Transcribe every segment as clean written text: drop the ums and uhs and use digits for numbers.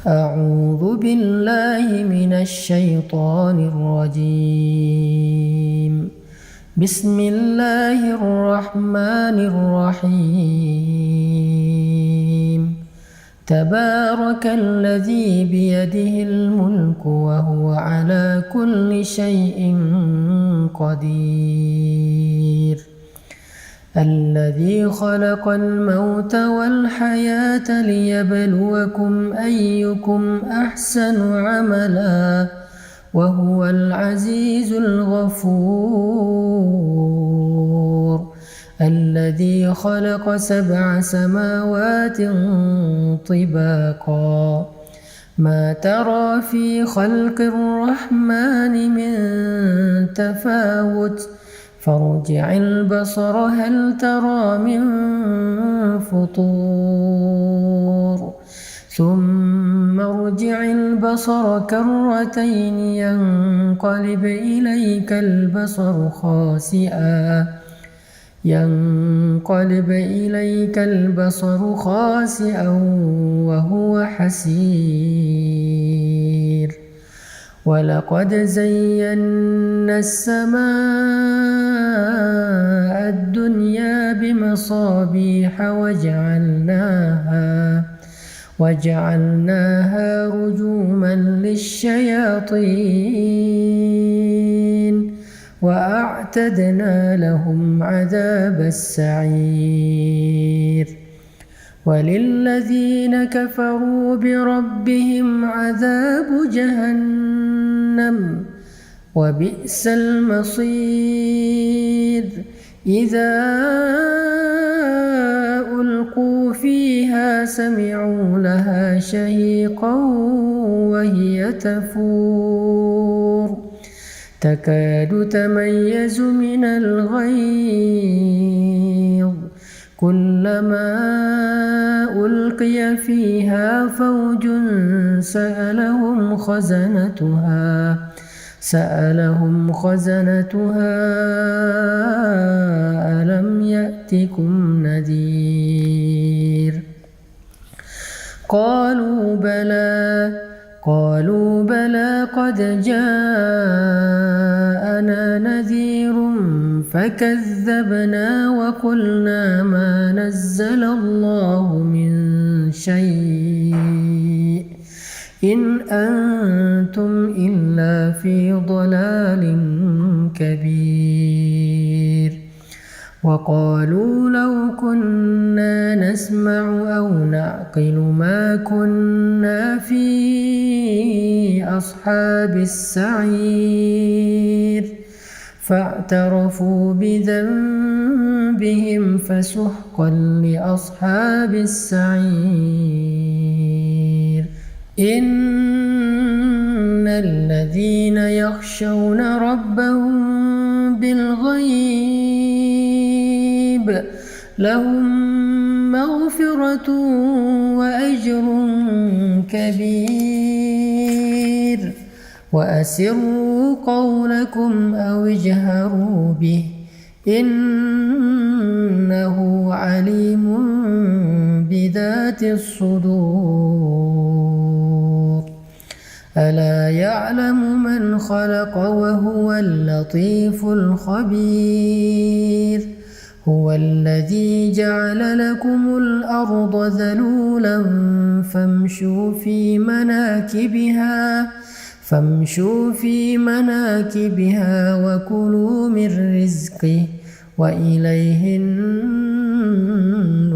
أعوذ بالله من الشيطان الرجيم. بسم الله الرحمن الرحيم. تبارك الذي بيده الملك وهو على كل شيء قدير. الذي خلق الموت والحياة ليبلوكم أيكم أحسن عملا وهو العزيز الغفور. الذي خلق 7 سماوات طباقا ما ترى في خلق الرحمن من تفاوت فارجع البصر هل ترى من فطور ثم ارجع البصر كرتين ينقلب إليك البصر خاسئا وهو حسير. ولقد زينا السماء الدنيا بمصابيح وجعلناها رجوما للشياطين وأعتدنا لهم عذاب السعير. وللذين كفروا بربهم عذاب جهنم وبئس المصير. إذا ألقوا فيها سمعوا لها شهيقا وهي تفور تكاد تميز من الغيظ كلما ألقي فيها فوج سألهم خزنتها ألم يأتكم نذير. قالوا بلى قد جاءنا نذير فكذبنا وقلنا ما نزل الله من شيء إن أنتم إلا في ضلال كبير. وقالوا لو كنا نسمع أو نعقل ما كنا في أصحاب السعير فاعترفوا بذنبهم فسحقا لأصحاب السعير. إن الذين يخشون ربهم بالغيب لهم مغفرة وأجر كبير. وأسروا قولكم أو اجهروا به إنه عليم بذات الصدور. ألا يعلم من خلق وهو اللطيف الخبير. هو الذي جعل لكم الأرض ذلولا فامشوا في مناكبها وكلوا من رزقه وإليه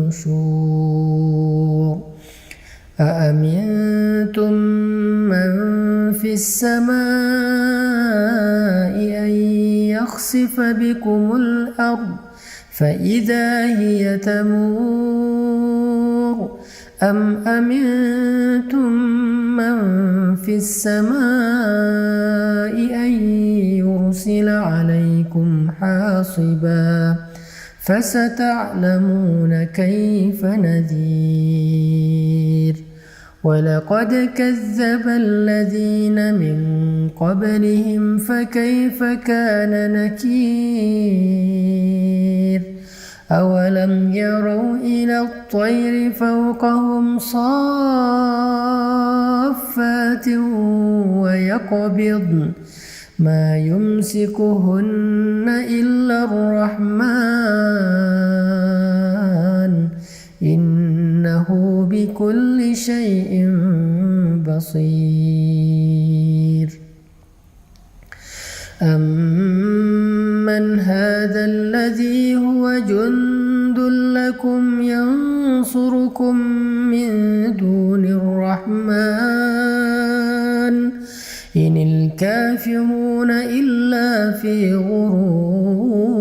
النشور. أأمنتم من في السماء أن يخسف بكم الأرض فإذا هي تمور أم أمنتم من في السماء أن يرسل عليكم حاصبا فستعلمون كيف نذير. ولقد كذب الذين من قبلهم فكيف كان نكير. أولم يروا إلى الطير فوقهم صافات سماوات ويقبضن ما يمسكهن إلا الرحمن إنه بكل شيء بصير أمن هذا الذي هو جند لكم ينصركم من دون الرحمن إن الكافرون إلا في غرور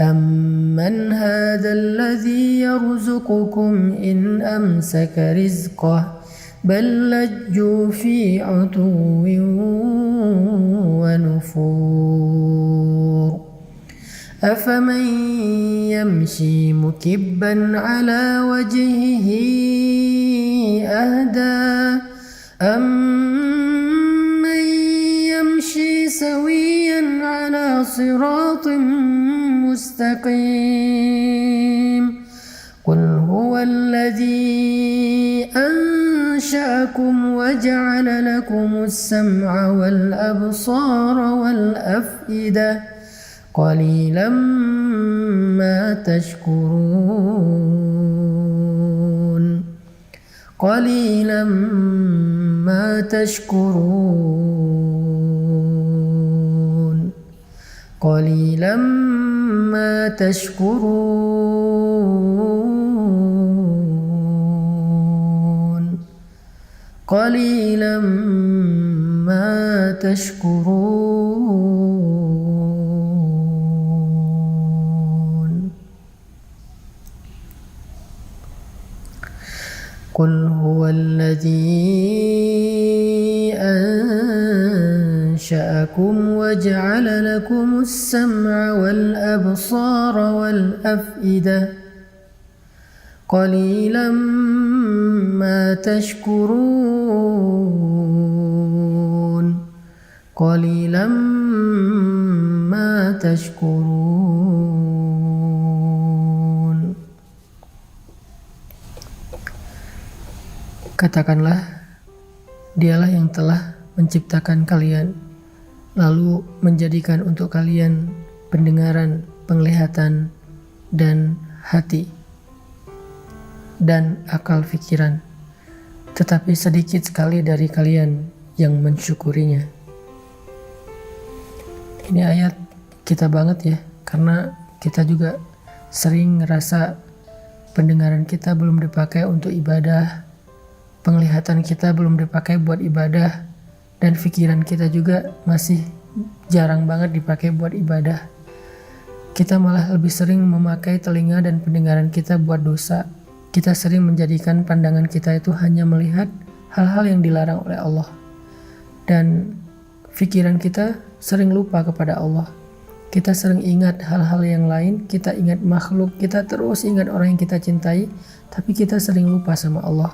أمن هذا الذي يرزقكم إن أمسك رزقه بل لجوا في عتو ونفور أفمن يمشي مكبا على وجهه أهدى أمن يمشي سويا على صراط مستقيم قل هو الذي أنشأكم وجعل لكم السمع والأبصار والأفئدة قليلا ما تشكرون قليلا ما تشكرون قليلا ما تشكرون قليلا ما تشكرون قل هو الذي أنشأكم وجعل لكم السمع والأبصار والأفئدة قليلا ما تشكرون قليلا ما تشكرون. Katakanlah, dialah yang telah menciptakan kalian, lalu menjadikan untuk kalian pendengaran, penglihatan, dan hati, dan akal fikiran. Tetapi sedikit sekali dari kalian yang mensyukurinya. Ini ayat kita banget ya, karena kita juga sering ngerasa pendengaran kita belum dipakai untuk ibadah, penglihatan kita belum dipakai buat ibadah, dan pikiran kita juga masih jarang banget dipakai buat ibadah. Kita malah lebih sering memakai telinga dan pendengaran kita buat dosa. Kita sering menjadikan pandangan kita itu hanya melihat hal-hal yang dilarang oleh Allah. Dan pikiran kita sering lupa kepada Allah. Kita sering ingat hal-hal yang lain, kita ingat makhluk, kita terus ingat orang yang kita cintai, tapi kita sering lupa sama Allah.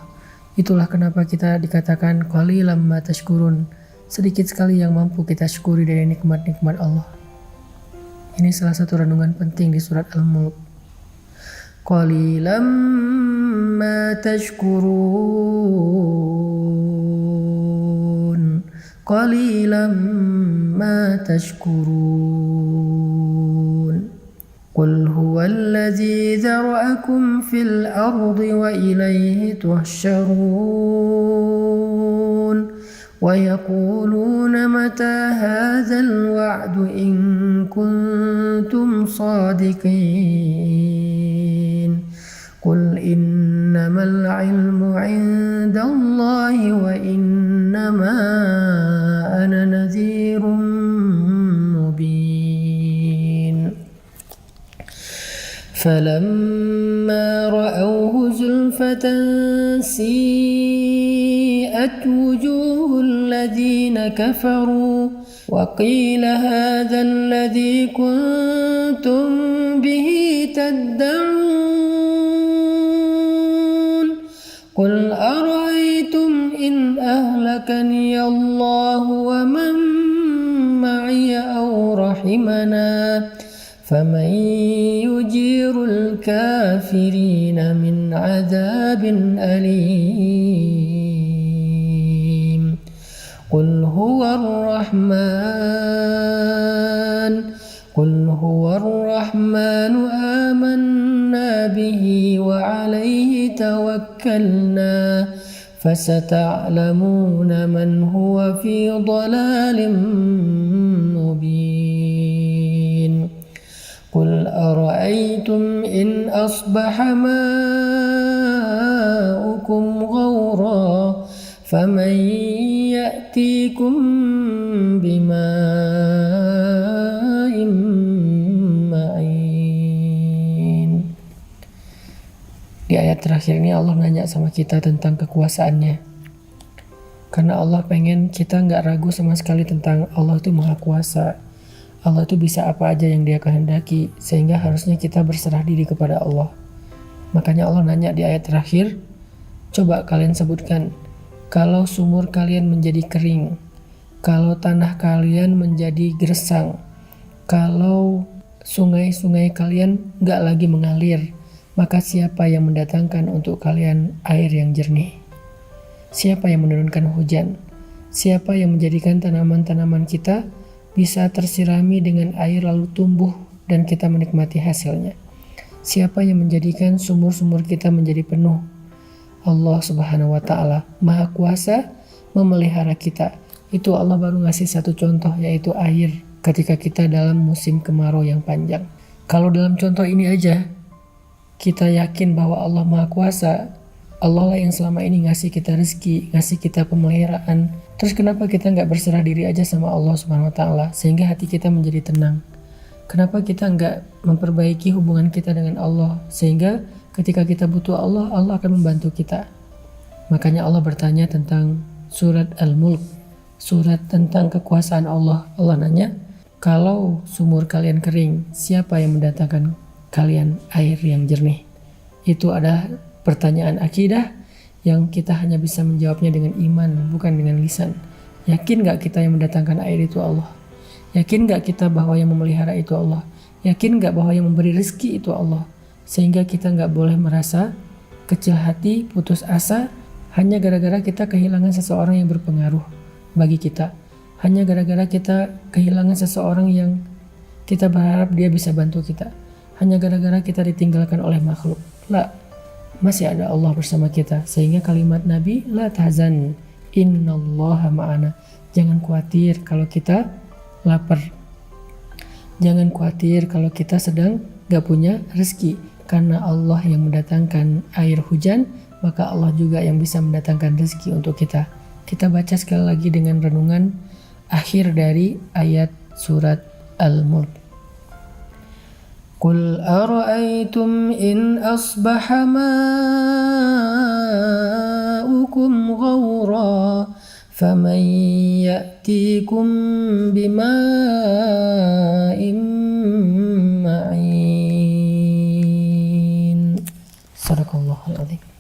Itulah kenapa kita dikatakan qalilan ma tashkurun, sedikit sekali yang mampu kita syukuri dari nikmat-nikmat Allah. Ini salah satu renungan penting di surat Al-Mulk. Qalilan ma tashkurun, qalilan ma tashkurun. قل هو الذي ذرأكم في الأرض وإليه تحشرون ويقولون متى هذا الوعد إن كنتم صادقين قل إنما العلم عند الله وإنما أنا نذير مبين فلما رأوه زلفة سيئت وجوه الذين كفروا وقيل هذا الذي كنتم به تدعون قل أرأيتم إن أهلكني الله ومن معي أو رحمنا فمن يجير الكافرين من عذاب أليم. قل هو الرحمن آمنا به وعليه توكلنا فستعلمون من هو في ضلال مبين قل أرأيتم إن أصبح ماؤكم غورا فمن يأتيكم بماء معين. Di ayat terakhir ini Allah nanya sama kita tentang kekuasaannya. Karena Allah pengen kita nggak ragu sama sekali tentang Allah itu maha kuasa. Allah itu bisa apa aja yang dia kehendaki. Sehingga harusnya kita berserah diri kepada Allah. Makanya Allah nanya di ayat terakhir, coba kalian sebutkan, kalau sumur kalian menjadi kering, kalau tanah kalian menjadi gersang, kalau sungai-sungai kalian nggak lagi mengalir, maka siapa yang mendatangkan untuk kalian air yang jernih? Siapa yang menurunkan hujan? Siapa yang menjadikan tanaman-tanaman kita bisa tersirami dengan air lalu tumbuh dan kita menikmati hasilnya? Siapa yang menjadikan sumur-sumur kita menjadi penuh? Allah Subhanahu wa Ta'ala Maha Kuasa memelihara kita. Itu Allah baru ngasih satu contoh, yaitu air ketika kita dalam musim kemarau yang panjang. Kalau dalam contoh ini aja kita yakin bahwa Allah Maha Kuasa, Allah lah yang selama ini ngasih kita rezeki, ngasih kita pemeliharaan. Terus kenapa kita nggak berserah diri aja sama Allah Subhanahu Wa Ta'ala sehingga hati kita menjadi tenang? Kenapa kita nggak memperbaiki hubungan kita dengan Allah sehingga ketika kita butuh Allah, Allah akan membantu kita? Makanya Allah bertanya tentang surat Al-Mulk, surat tentang kekuasaan Allah. Allah nanya, kalau sumur kalian kering, siapa yang mendatangkan kalian air yang jernih? Itu adalah pertanyaan akidah yang kita hanya bisa menjawabnya dengan iman, bukan dengan lisan. Yakin gak kita yang mendatangkan air itu Allah? Yakin gak kita bahwa yang memelihara itu Allah? Yakin gak bahwa yang memberi rezeki itu Allah? Sehingga kita gak boleh merasa kecil hati, putus asa hanya gara-gara kita kehilangan seseorang yang berpengaruh bagi kita. Hanya gara-gara kita kehilangan seseorang yang kita berharap dia bisa bantu kita. Hanya gara-gara kita ditinggalkan oleh makhluk. La, masih ada Allah bersama kita. Sehingga kalimat Nabi, la tahzan, innallaha ma'ana. Jangan khawatir kalau kita lapar. Jangan khawatir kalau kita sedang gak punya rezeki. Karena Allah yang mendatangkan air hujan, maka Allah juga yang bisa mendatangkan rezeki untuk kita. Kita baca sekali lagi dengan renungan akhir dari ayat surat Al-Mulk. Qul ara'aytum in asbaha ma'ukum ghawra faman ya'tikum bima'in ma'in. Sadaqallahul adzim.